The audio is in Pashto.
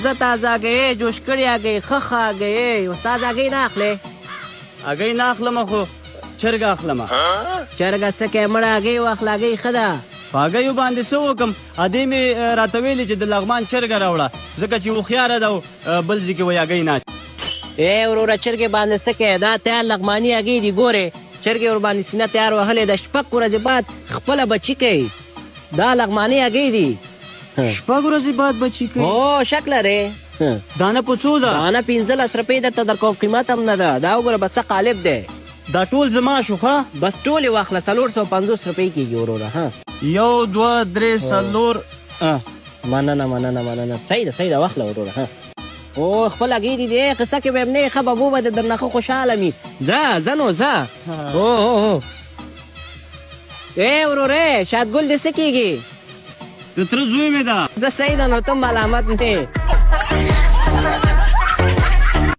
تازه هګۍ جوش کړې هګۍ ښه هګۍ استاد هګۍ نه اخلې هګۍ نه اخلم خو چرګ اخلم چرګه څه کوې مړه هګۍ واخله هګۍ ښه ده په هګیو باندې څه وکړم ادې مې راته ویلې چې د لغمان چرګه راوړه ځکه چې هوښیاره ده بل ځای کې وایي هګۍ نه ای وروره چرګې باندې څه کوې دا تیار لغماني هګۍ دي ګورې چرګې ورباندې سینه تیار وهلې د شپږ ورځې بعد خپله بچي کوي دا لغماني هګۍ دي شپږ ورځې بعد بچي کوي هو شک لرې دانه په څو ده دانه 15 روپۍ درته درکوم قیمت هم نه ده دا وګوره بس قالب دی دا ټول زما شو ښه بس ټولې واخله 450 روپۍ کېږي وروره ها 1 2 3 4 مننه صحیح ده واخله وروره ها او خپل هګۍ دي دی قصه کې به هم نه ښه ببو به درنه ښه خوشحاله وي ځه نو ځه او ای وروره شادګل دې څه کېږي د تره زوی مې ده زه صحیح ده نو ته ملامت نه